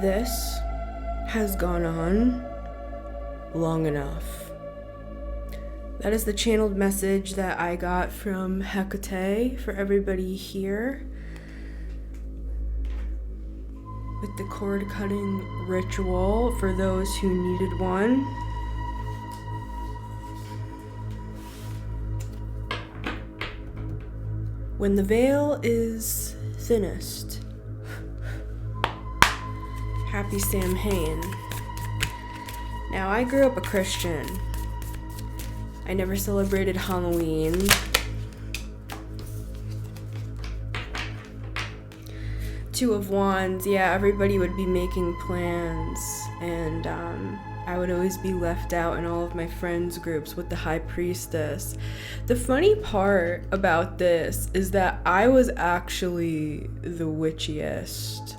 This has gone on long enough. That is the channeled message that I got from Hecate for everybody here with the cord cutting ritual for those who needed one. When the veil is thinnest. Happy Samhain. Now, I grew up a Christian. I never celebrated Halloween. Two of Wands, yeah, everybody would be making plans, and I would always be left out in all of my friends' groups with the High Priestess. The funny part about this is that I was actually the witchiest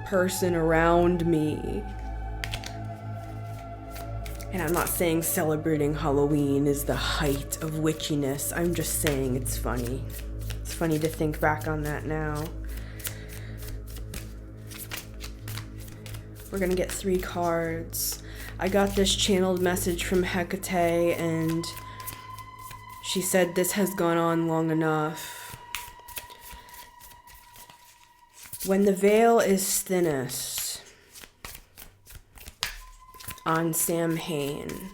person around me. And I'm not saying celebrating Halloween is the height of witchiness. I'm just saying it's funny. It's funny to think back on that now. We're gonna get 3 cards. I got this channeled message from Hecate, and she said this has gone on long enough. When the veil is thinnest on Samhain,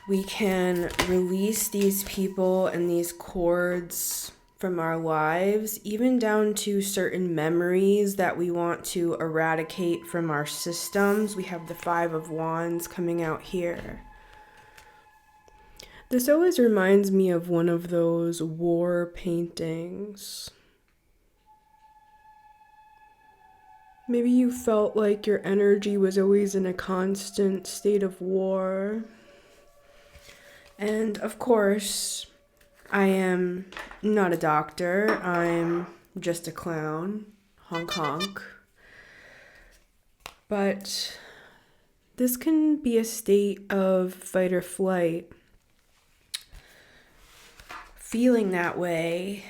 we can release these people and these cords from our lives, even down to certain memories that we want to eradicate from our systems. We have the 5 of Wands coming out here. This always reminds me of one of those war paintings. Maybe you felt like your energy was always in a constant state of war. And of course, I am not a doctor. I'm just a clown. Honk honk. But this can be a state of fight or flight. Feeling that way.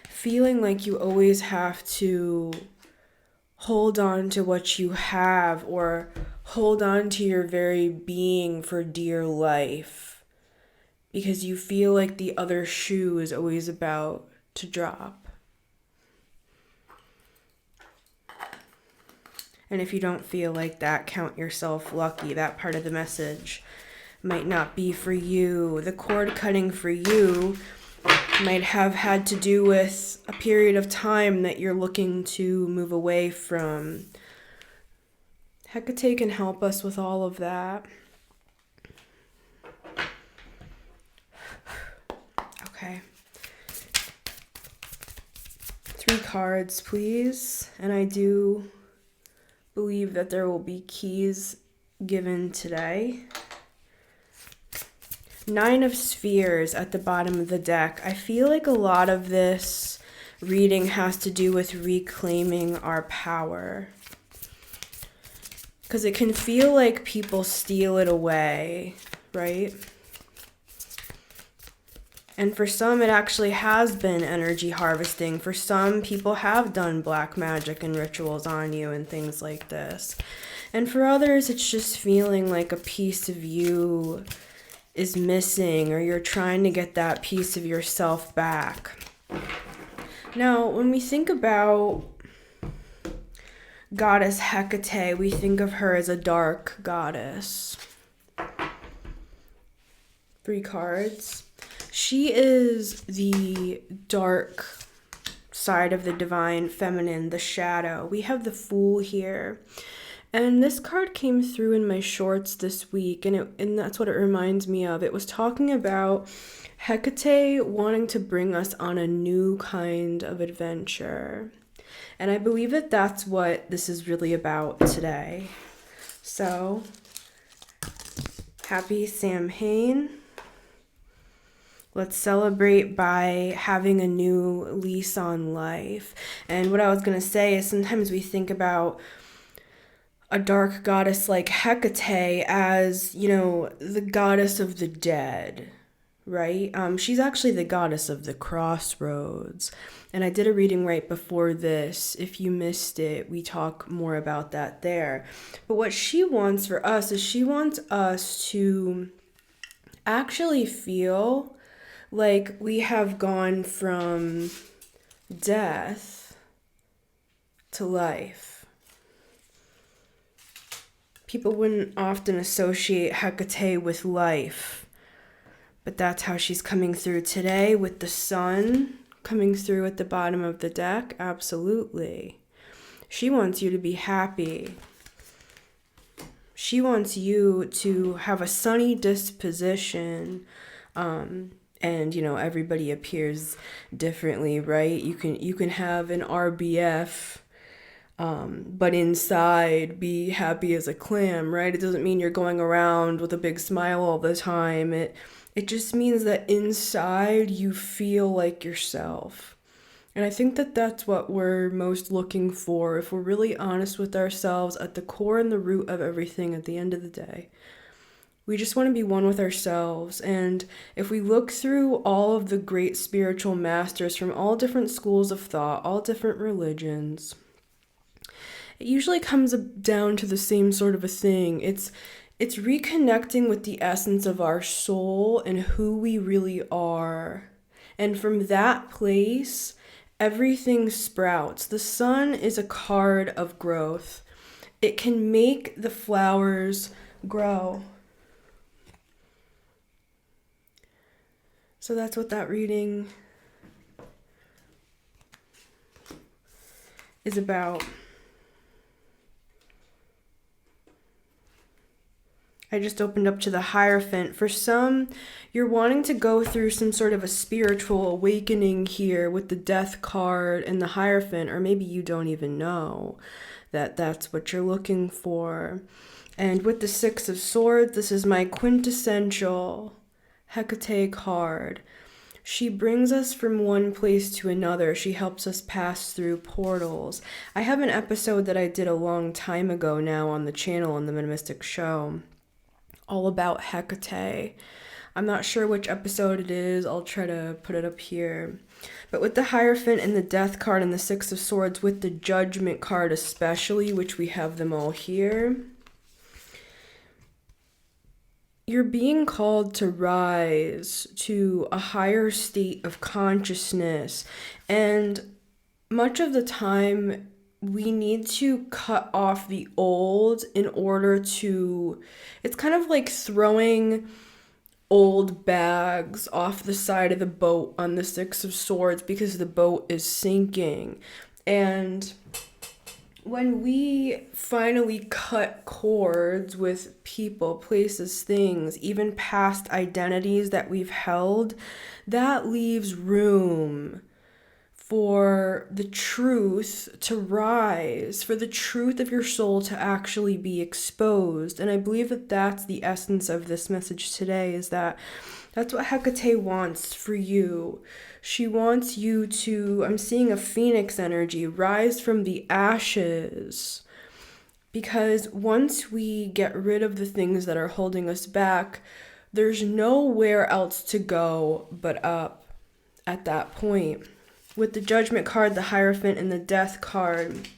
Feeling like you always have to hold on to what you have, or hold on to your very being for dear life, because you feel like the other shoe is always about to drop. And if you don't feel like that, count yourself lucky. That part of the message might not be for you. The cord cutting for you might have had to do with a period of time that you're looking to move away from. Hecate can help us with all of that. Okay. 3 cards, please. And I do believe that there will be keys given today. 9 of Spheres at the bottom of the deck. I feel like a lot of this reading has to do with reclaiming our power. Because it can feel like people steal it away, right? And for some, it actually has been energy harvesting. For some, people have done black magic and rituals on you and things like this. And for others, it's just feeling like a piece of you is missing, or you're trying to get that piece of yourself back. Now, when we think about Goddess Hecate, we think of her as a dark goddess. 3 cards. She is the dark side of the divine feminine, the shadow. We have the Fool here. And this card came through in my shorts this week, and that's what it reminds me of. It was talking about Hecate wanting to bring us on a new kind of adventure. And I believe that that's what this is really about today. So, happy Samhain. Let's celebrate by having a new lease on life. And what I was going to say is sometimes we think about a dark goddess like Hecate as, the goddess of the dead, right? She's actually the goddess of the crossroads. And I did a reading right before this. If you missed it, we talk more about that there. But what she wants for us is she wants us to actually feel like we have gone from death to life. People wouldn't often associate Hecate with life, but that's how she's coming through today with the sun coming through at the bottom of the deck. Absolutely. She wants you to be happy. She wants you to have a sunny disposition. And everybody appears differently, right? You can have an RBF, but inside be happy as a clam, right? It doesn't mean you're going around with a big smile all the time. It just means that inside you feel like yourself. And I think that that's what we're most looking for if we're really honest with ourselves at the core and the root of everything at the end of the day. We just want to be one with ourselves. And if we look through all of the great spiritual masters from all different schools of thought, all different religions, it usually comes down to the same sort of a thing. It's reconnecting with the essence of our soul and who we really are. And from that place, everything sprouts. The sun is a card of growth. It can make the flowers grow. So that's what that reading is about. I just opened up to the Hierophant. For some, you're wanting to go through some sort of a spiritual awakening here with the Death card and the Hierophant, or maybe you don't even know that that's what you're looking for. And with the Six of Swords, this is my quintessential Hecate card. She brings us from one place to another. She helps us pass through portals. I have an episode that I did a long time ago now on the channel on the Metamystic Show, all about Hecate. I'm not sure which episode it is. I'll try to put it up here. But with the Hierophant and the Death card and the Six of Swords, with the Judgment card especially, which we have them all here, you're being called to rise to a higher state of consciousness. And much of the time, we need to cut off the old in order to... It's kind of like throwing old bags off the side of the boat on the Six of Swords because the boat is sinking. And when we finally cut cords with people, places, things, even past identities that we've held, that leaves room for the truth to rise, for the truth of your soul to actually be exposed. And I believe that that's the essence of this message today, is that that's what Hecate wants for you. She wants you to, I'm seeing a phoenix energy, rise from the ashes. Because once we get rid of the things that are holding us back, there's nowhere else to go but up at that point. With the Judgment card, the Hierophant, and the Death card,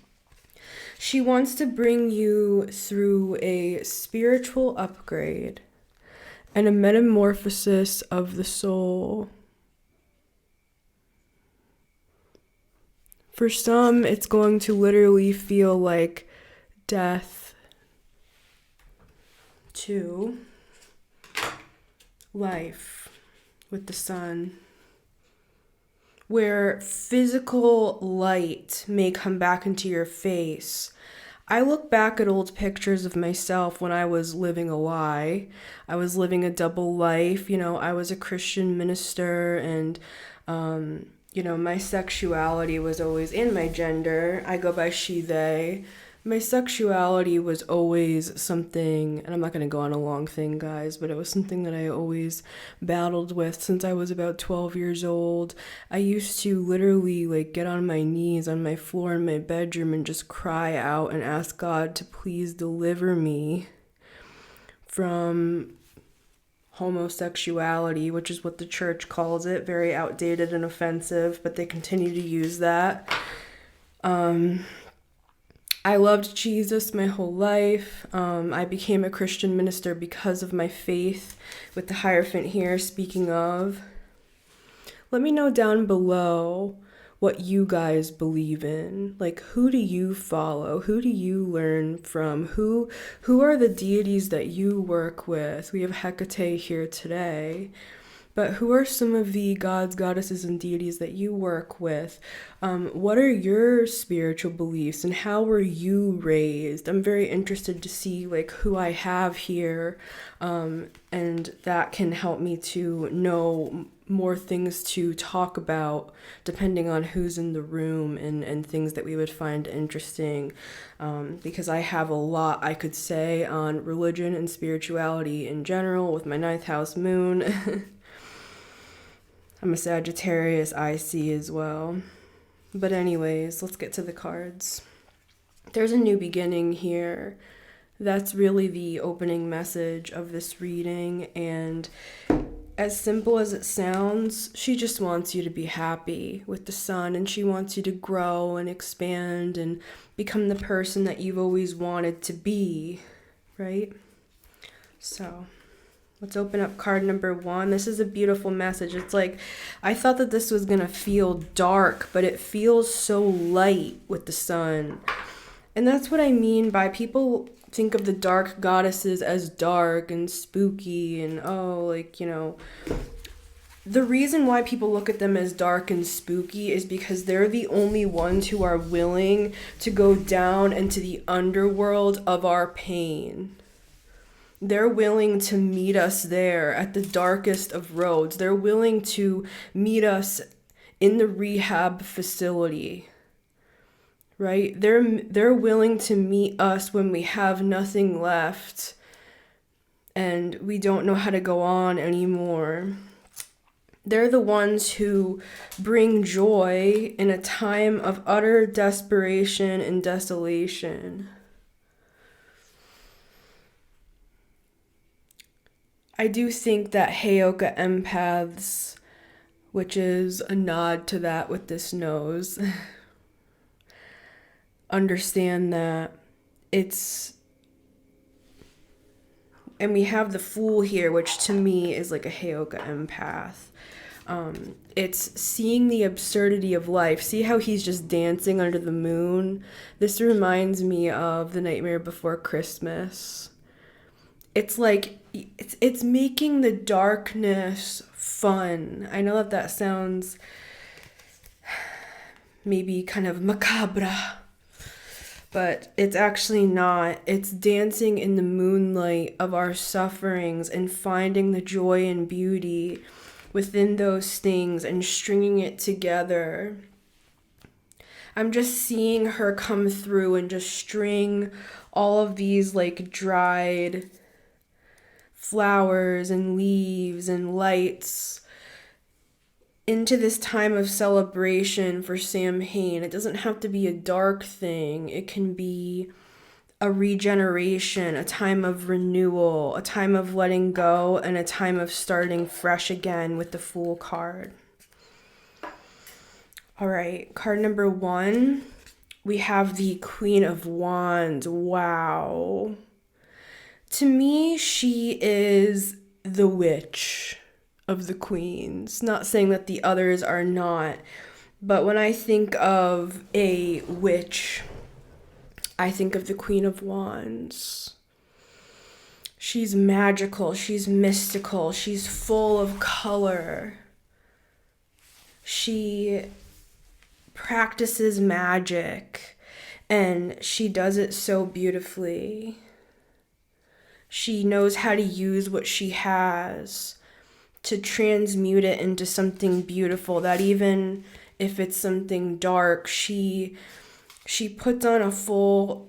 she wants to bring you through a spiritual upgrade and a metamorphosis of the soul. For some, it's going to literally feel like death to life with the sun, where physical light may come back into your face. I look back at old pictures of myself when I was living a lie. I was living a double life. I was a Christian minister, and my sexuality was always, and my gender, I go by she, they. My sexuality was always something, and I'm not going to go on a long thing, guys, but it was something that I always battled with since I was about 12 years old. I used to literally get on my knees on my floor in my bedroom and just cry out and ask God to please deliver me from homosexuality, which is what the church calls it. Very outdated and offensive, but they continue to use that. I loved Jesus my whole life. I became a Christian minister because of my faith, with the Hierophant here, speaking of. Let me know down below what you guys believe in. Like, who do you follow? Who do you learn from? Who are the deities that you work with? We have Hecate here today. But who are some of the gods, goddesses, and deities that you work with? What are your spiritual beliefs and how were you raised? I'm very interested to see like who I have here, and that can help me to know more things to talk about depending on who's in the room and things that we would find interesting, because I have a lot I could say on religion and spirituality in general with my 9th house moon. I'm a Sagittarius IC as well. But anyways, let's get to the cards. There's a new beginning here. That's really the opening message of this reading. And as simple as it sounds, she just wants you to be happy with the sun, and she wants you to grow and expand and become the person that you've always wanted to be, right? So let's open up card number 1. This is a beautiful message. It's like, I thought that this was going to feel dark, but it feels so light with the sun. And that's what I mean by people think of the dark goddesses as dark and spooky and, the reason why people look at them as dark and spooky is because they're the only ones who are willing to go down into the underworld of our pain. They're willing to meet us there at the darkest of roads. They're willing to meet us in the rehab facility, right? They're willing to meet us when we have nothing left and we don't know how to go on anymore. They're the ones who bring joy in a time of utter desperation and desolation. I do think that Heyoka empaths, which is a nod to that with this nose, understand that and we have the Fool here, which to me is like a Heyoka empath. It's seeing the absurdity of life. See how he's just dancing under the moon? This reminds me of The Nightmare Before Christmas. It's like, it's making the darkness fun. I know that sounds maybe kind of macabre, but it's actually not. It's dancing in the moonlight of our sufferings and finding the joy and beauty within those things and stringing it together. I'm just seeing her come through and just string all of these like dried flowers and leaves and lights into this time of celebration for Samhain. It doesn't have to be a dark thing. It can be a regeneration, a time of renewal, a time of letting go, and a time of starting fresh again with the Fool card. All right, card number 1, we have the Queen of Wands. Wow. To me, she is the witch of the queens. Not saying that the others are not, but when I think of a witch, I think of the Queen of Wands. She's magical, she's mystical, she's full of color. She practices magic, and she does it so beautifully. She knows how to use what she has to transmute it into something beautiful, that even if it's something dark, she puts on a full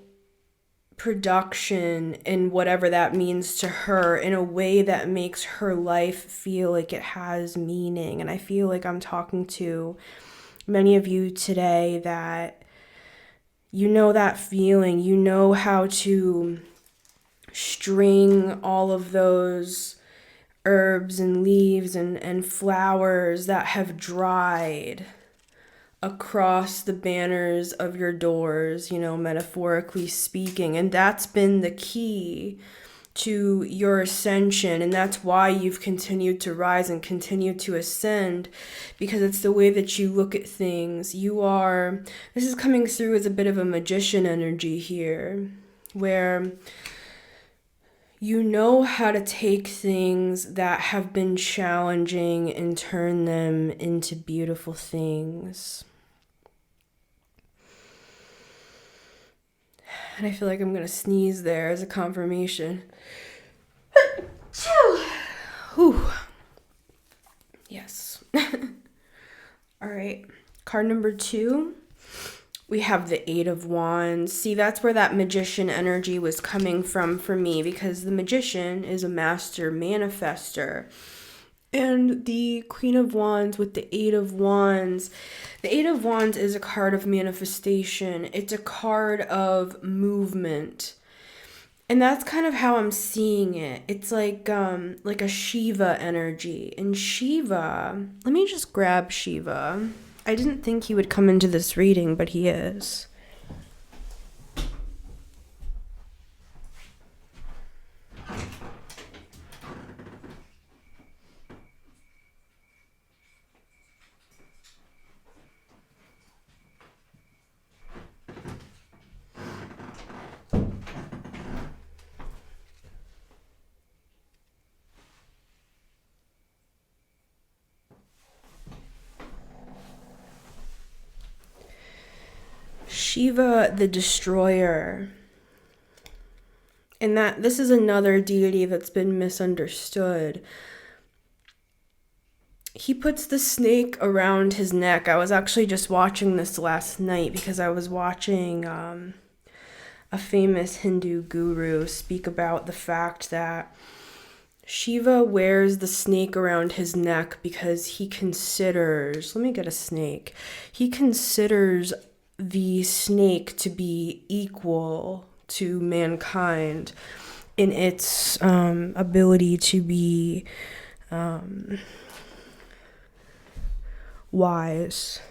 production in whatever that means to her in a way that makes her life feel like it has meaning. And I feel like I'm talking to many of you today that you know that feeling, you know how to string all of those herbs and leaves and flowers that have dried across the banners of your doors, metaphorically speaking. And that's been the key to your ascension, and that's why you've continued to rise and continue to ascend, because it's the way that you look at things. This is coming through as a bit of a magician energy here, where you know how to take things that have been challenging and turn them into beautiful things. And I feel like I'm going to sneeze there as a confirmation. Whew. Yes. All right. Card number 2. We have the 8 of Wands. See, that's where that magician energy was coming from for me, because the magician is a master manifester. And the Queen of Wands with the 8 of Wands. The 8 of Wands is a card of manifestation. It's a card of movement. And that's kind of how I'm seeing it. It's like a Shiva energy. And Shiva, let me just grab Shiva. I didn't think he would come into this reading, but he is. Shiva the Destroyer. And this is another deity that's been misunderstood. He puts the snake around his neck. I was actually just watching this last night because I was watching a famous Hindu guru speak about the fact that Shiva wears the snake around his neck because he considers, let me get a snake. He considers the snake to be equal to mankind in its ability to be wise.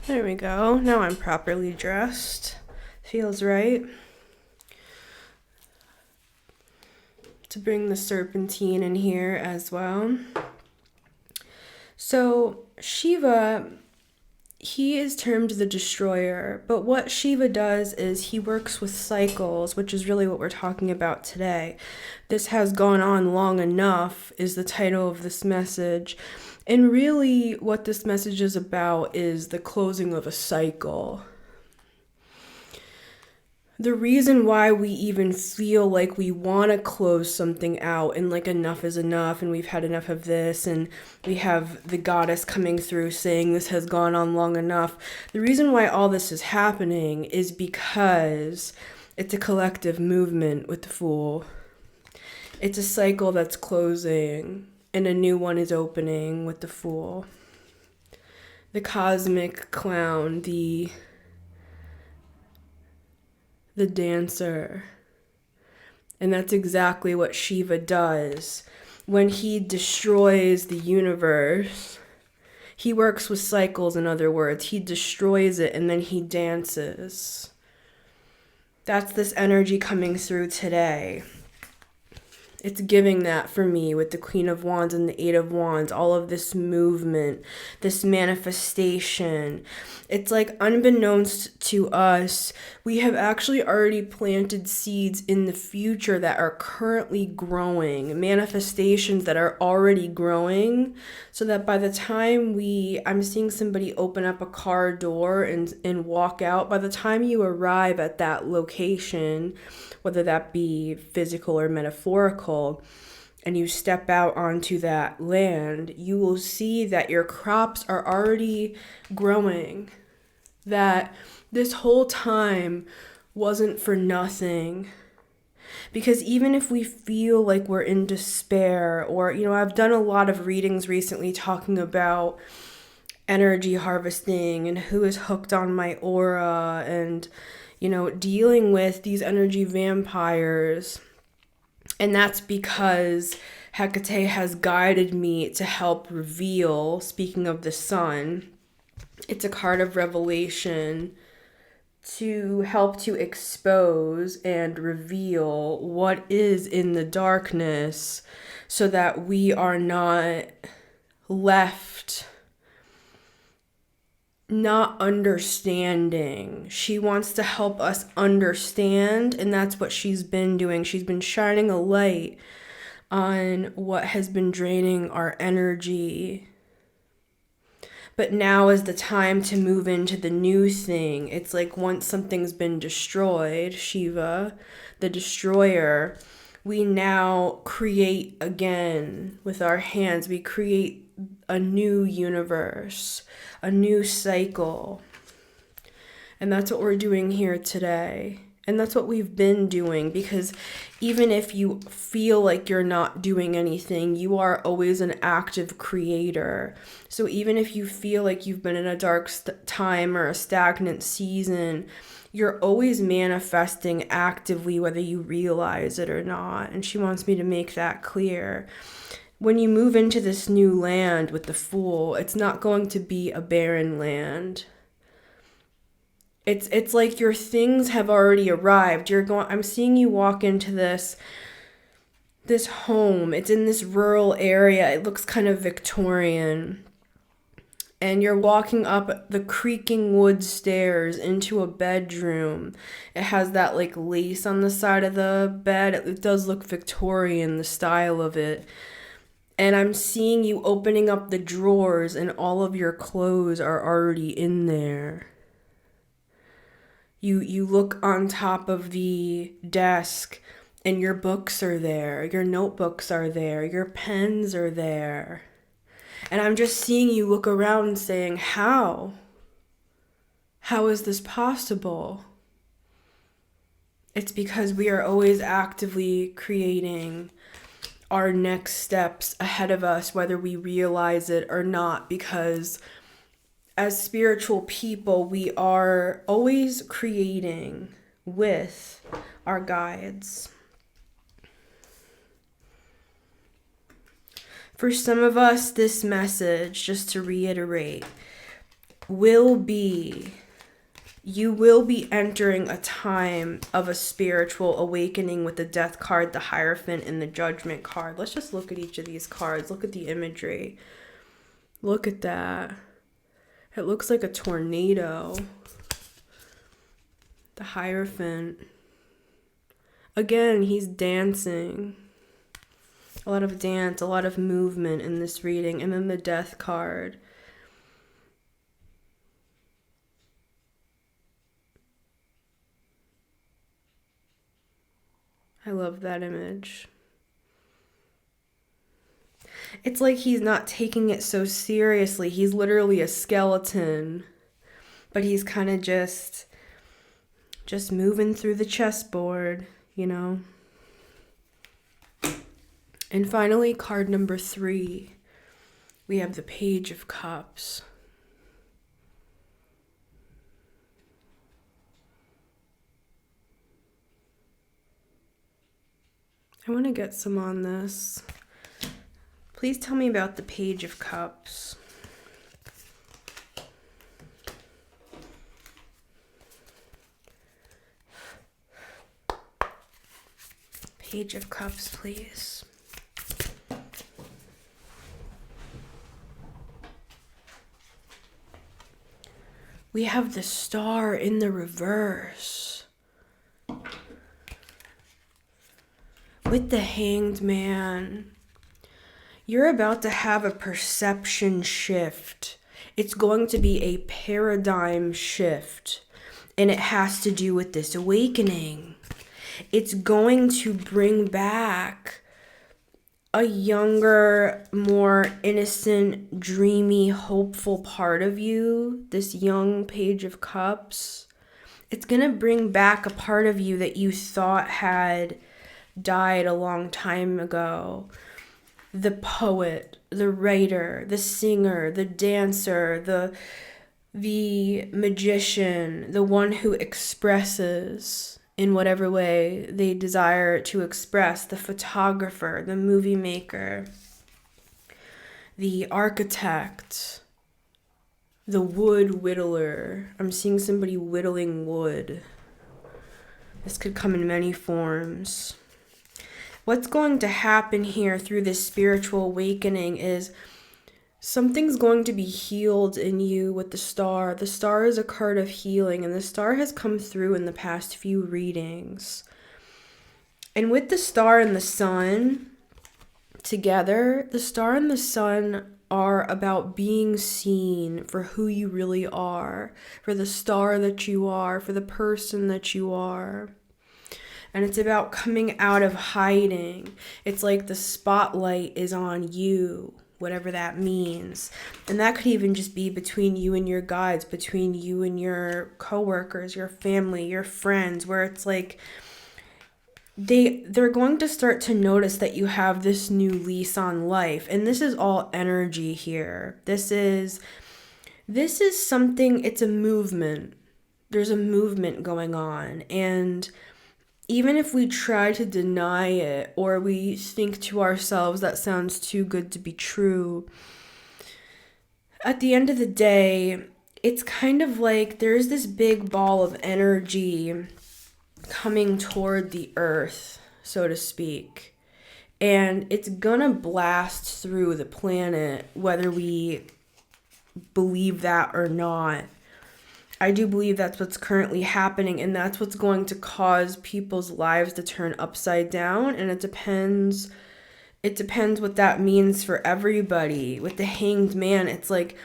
There we go. Now I'm properly dressed. Feels right. To bring the serpentine in here as well. So Shiva, he is termed the destroyer, but what Shiva does is he works with cycles, which is really what we're talking about today. This has gone on long enough is the title of this message. And really what this message is about is the closing of a cycle. The reason why we even feel like we want to close something out and like enough is enough and we've had enough of this and we have the goddess coming through saying this has gone on long enough. The reason why all this is happening is because it's a collective movement with the Fool. It's a cycle that's closing and a new one is opening with the Fool. The cosmic clown, the dancer. And that's exactly what Shiva does. When he destroys the universe, he works with cycles, in other words. He destroys it and then he dances. That's this energy coming through today. It's giving that for me with the Queen of Wands and the Eight of Wands, all of this movement, this manifestation. It's like unbeknownst to us, we have actually already planted seeds in the future that are currently growing, manifestations that are already growing, so that by the time I'm seeing somebody open up a car door and walk out, by the time you arrive at that location, whether that be physical or metaphorical, and you step out onto that land, you will see that your crops are already growing. That this whole time wasn't for nothing. Because even if we feel like we're in despair, or, I've done a lot of readings recently talking about energy harvesting and who is hooked on my aura and dealing with these energy vampires. And that's because Hecate has guided me to help reveal, speaking of the sun, it's a card of revelation to help to expose and reveal what is in the darkness so that we are not left not understanding. She wants to help us understand, and that's what she's been doing. She's been shining a light on what has been draining our energy. But now is the time to move into the new thing. It's like once something's been destroyed, Shiva, the destroyer, we now create again with our hands. We create a new universe, a new cycle. And that's what we're doing here today. And that's what we've been doing, because even if you feel like you're not doing anything, you are always an active creator. So even if you feel like you've been in a dark time or a stagnant season, you're always manifesting actively, whether you realize it or not. And she wants me to make that clear. When you move into this new land with the Fool, it's not going to be a barren land. It's like your things have already arrived. I'm seeing you walk into this home. It's in this rural area. It looks kind of Victorian. And you're walking up the creaking wood stairs into a bedroom. It has that like lace on the side of the bed. It does look Victorian, the style of it. And I'm seeing you opening up the drawers and all of your clothes are already in there. You look on top of the desk and your books are there, your notebooks are there, your pens are there. And I'm just seeing you look around and saying, how? How is this possible? It's because we are always actively creating our next steps ahead of us, whether we realize it or not, because as spiritual people, we are always creating with our guides. For some of us, this message, just to reiterate, you will be entering a time of a spiritual awakening with the Death card, the Hierophant, and the Judgment card. Let's just look at each of these cards. Look at the imagery. Look at that. It looks like a tornado. The Hierophant. Again, he's dancing. A lot of dance, a lot of movement in this reading. And then the Death card. I love that image. It's like he's not taking it so seriously. He's literally a skeleton. But he's kind of just moving through the chessboard, you know? And finally, card number 3. We have the Page of Cups. I want to get some on this. Please tell me about the Page of Cups. Page of Cups, please. We have the Star in the reverse. With the Hanged Man. You're about to have a perception shift. It's going to be a paradigm shift. And it has to do with this awakening. It's going to bring back a younger, more innocent, dreamy, hopeful part of you, this young Page of Cups. It's going to bring back a part of you that you thought had died a long time ago. The poet, the writer, the singer, the dancer, the magician, the one who expresses in whatever way they desire to express, the photographer, the movie maker, the architect, the wood whittler. I'm seeing somebody whittling wood. This could come in many forms. What's going to happen here through this spiritual awakening is something's going to be healed in you with the Star. The Star is a card of healing, and the Star has come through in the past few readings. And with the Star and the Sun together, the Star and the Sun are about being seen for who you really are, for the star that you are, for the person that you are. And it's about coming out of hiding. It's like the spotlight is on you, whatever that means. And that could even just be between you and your guides, between you and your coworkers, your family, your friends, where it's like they're going to start to notice that you have this new lease on life. And this is all energy here. This is something, it's a movement. There's a movement going on. And even if we try to deny it, or we think to ourselves that sounds too good to be true, at the end of the day, it's kind of like there's this big ball of energy coming toward the earth, so to speak. And it's gonna blast through the planet, whether we believe that or not. I do believe that's what's currently happening, and that's what's going to cause people's lives to turn upside down, and it depends what that means for everybody. With the Hanged Man, it's like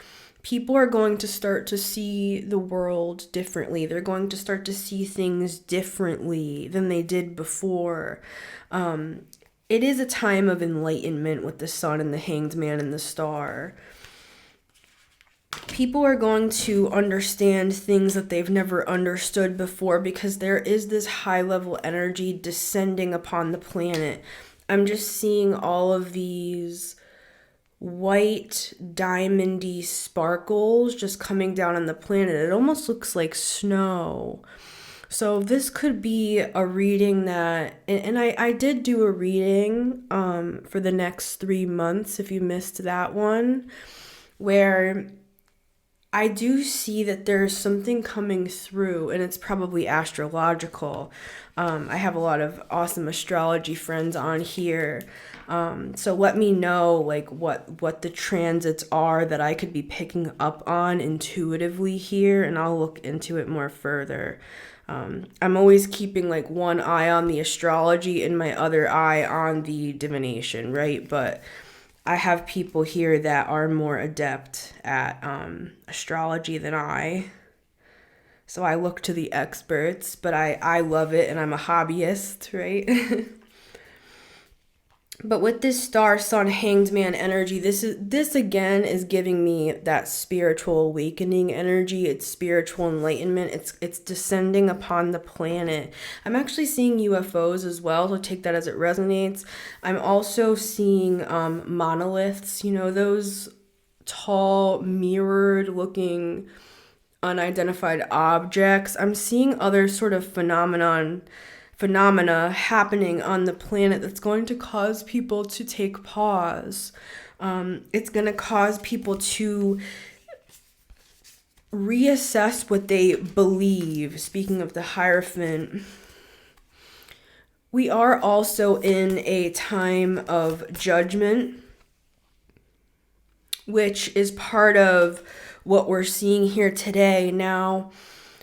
people are going to start to see the world differently. They're going to start to see things differently than they did before. It is a time of enlightenment with the Sun and the Hanged Man and the Star. People are going to understand things that they've never understood before, because there is this high level energy descending upon the planet. I'm just seeing all of these white diamondy sparkles just coming down on the planet. It almost looks like snow. So this could be a reading that, and I did do a reading for the next 3 months, if you missed that one, where I do see that there's something coming through, and it's probably astrological. I have a lot of awesome astrology friends on here. So let me know like what the transits are that I could be picking up on intuitively here, and I'll look into it more further. I'm always keeping like one eye on the astrology and my other eye on the divination, right? But I have people here that are more adept at astrology than I. So I look to the experts, but I love it, and I'm a hobbyist, right? But with this Star, Sun, Hanged Man energy, this again is giving me that spiritual awakening energy. It's spiritual enlightenment. It's descending upon the planet. I'm actually seeing UFOs as well, so take that as it resonates. I'm also seeing monoliths, those tall, mirrored-looking, unidentified objects. I'm seeing other sort of phenomena happening on the planet that's going to cause people to take pause. It's going to cause people to reassess what they believe. Speaking of the Hierophant, We are also in a time of judgment, which is part of what we're seeing here today. Now,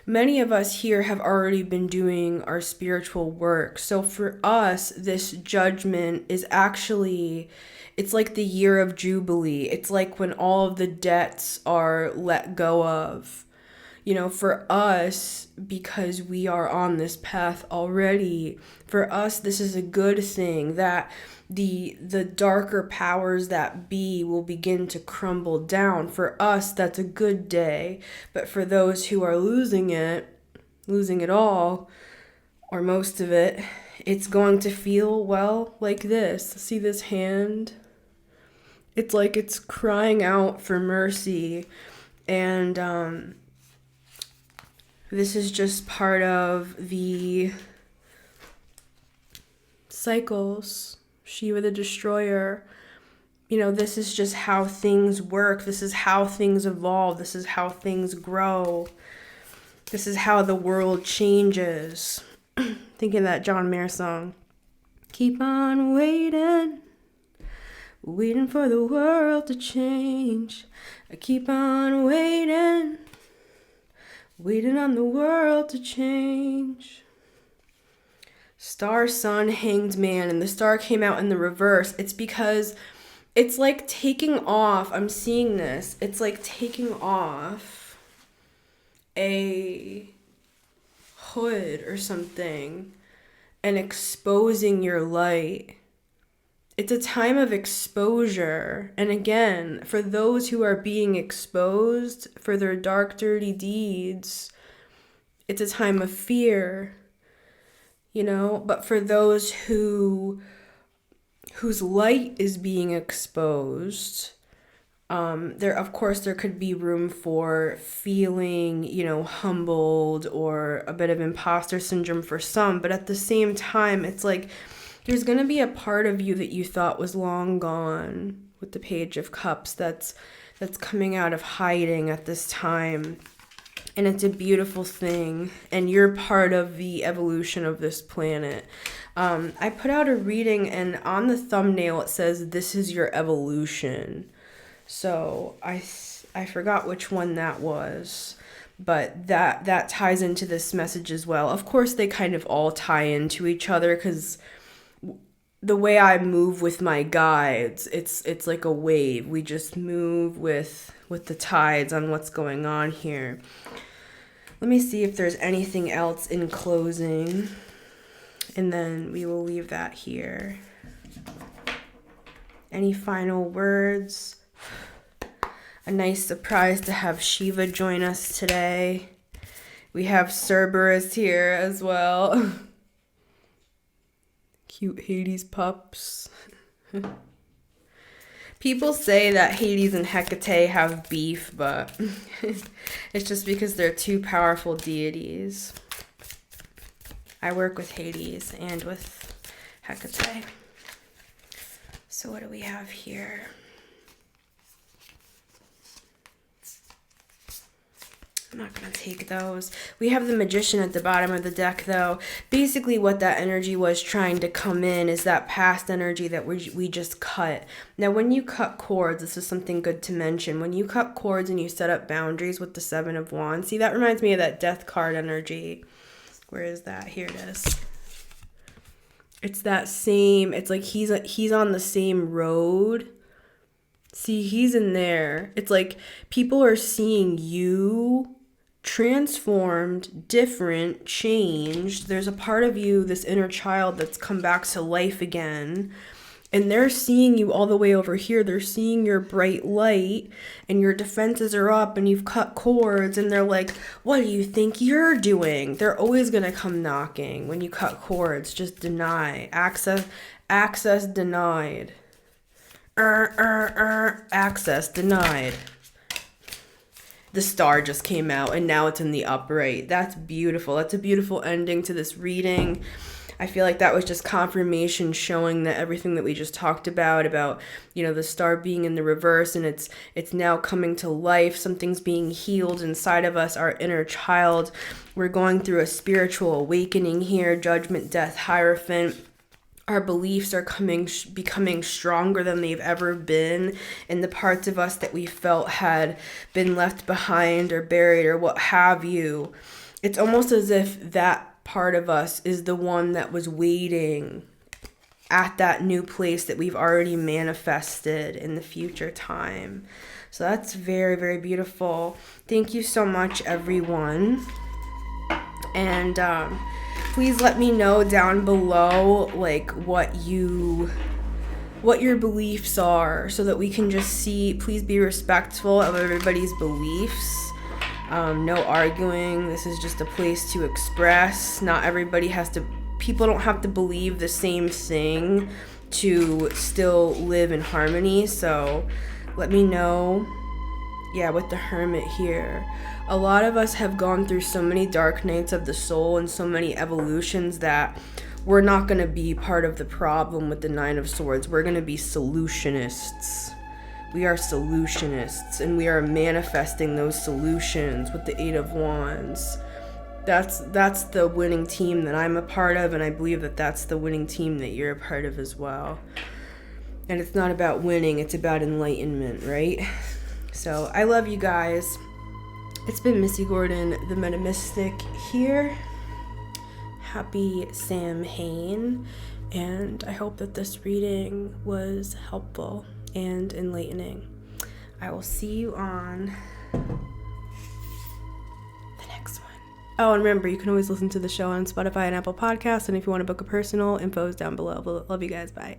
many of us here have already been doing our spiritual work. So for us, this judgment is actually, it's like the year of Jubilee. It's like when all of the debts are let go of. You know, for us, because we are on this path already, for us, this is a good thing that the darker powers that be will begin to crumble down. For us, that's a good day. But for those who are losing it all, or most of it, it's going to feel, well, like this. See this hand? It's like it's crying out for mercy. And this is just part of the cycles. Shiva the Destroyer. You know, this is just how things work. This is how things evolve. This is how things grow. This is how the world changes. Thinking that John Mayer song. Keep on waiting. Waiting for the world to change. I keep on waiting. Waiting on the world to change. Star, Sun, Hanged Man, and the star came out in the reverse. It's because it's like taking off. I'm seeing this. It's like taking off a hood or something and exposing your light. It's a time of exposure. And again, for those who are being exposed for their dark, dirty deeds, it's a time of fear, you know? But for those whose light is being exposed, of course there could be room for feeling, you know, humbled or a bit of imposter syndrome for some. But at the same time, it's like, there's going to be a part of you that you thought was long gone with the Page of Cups that's coming out of hiding at this time. And it's a beautiful thing. And you're part of the evolution of this planet. I put out a reading, and on the thumbnail it says, "This is your evolution." So I forgot which one that was. But that ties into this message as well. Of course, they kind of all tie into each other because the way I move with my guides, it's like a wave. We just move with the tides on what's going on here. Let me see if there's anything else in closing, and then we will leave that here. Any final words? A nice surprise to have Shiva join us today. We have Cerberus here as well. Cute Hades pups. People say that Hades and Hecate have beef, but it's just because they're two powerful deities. I work with Hades and with Hecate. So what do we have here? I'm not going to take those. We have the Magician at the bottom of the deck, though. Basically, what that energy was trying to come in is that past energy that we just cut. Now, when you cut cords, this is something good to mention. When you cut cords and you set up boundaries with the Seven of Wands, see, that reminds me of that Death card energy. Where is that? Here it is. It's that same, it's like he's on the same road. See, he's in there. It's like people are seeing you transformed, different, changed. There's a part of you, this inner child, that's come back to life again. And they're seeing you all the way over here. They're seeing your bright light and your defenses are up and you've cut cords. And they're like, what do you think you're doing? They're always going to come knocking when you cut cords. Just deny. Access denied. Access denied. The star just came out and now it's in the upright. That's beautiful. That's a beautiful ending to this reading. I feel like that was just confirmation showing that everything that we just talked about, the star being in the reverse and it's now coming to life. Something's being healed inside of us, our inner child. We're going through a spiritual awakening here, Judgment, Death, Hierophant. Our beliefs are becoming stronger than they've ever been, and the parts of us that we felt had been left behind or buried or what have you. It's almost as if that part of us is the one that was waiting at that new place that we've already manifested in the future time. So that's very, very beautiful. Thank you so much, everyone. And please let me know down below like what your beliefs are, so that we can just see. Please be respectful of everybody's beliefs. No arguing. This is just a place to express. Not everybody people don't have to believe the same thing to still live in harmony. So let me know. Yeah, with the Hermit here. A lot of us have gone through so many dark nights of the soul and so many evolutions that we're not going to be part of the problem with the Nine of Swords. We're going to be solutionists. We are solutionists, and we are manifesting those solutions with the Eight of Wands. That's the winning team that I'm a part of, and I believe that that's the winning team that you're a part of as well. And it's not about winning, it's about enlightenment, right? So I love you guys. It's been Missy Gordon, the Metamystic here. Happy Samhain, and I hope that this reading was helpful and enlightening. I will see you on the next one. Oh, and remember, you can always listen to the show on Spotify and Apple Podcasts, and if you want to book a personal, info is down below. Love you guys. Bye.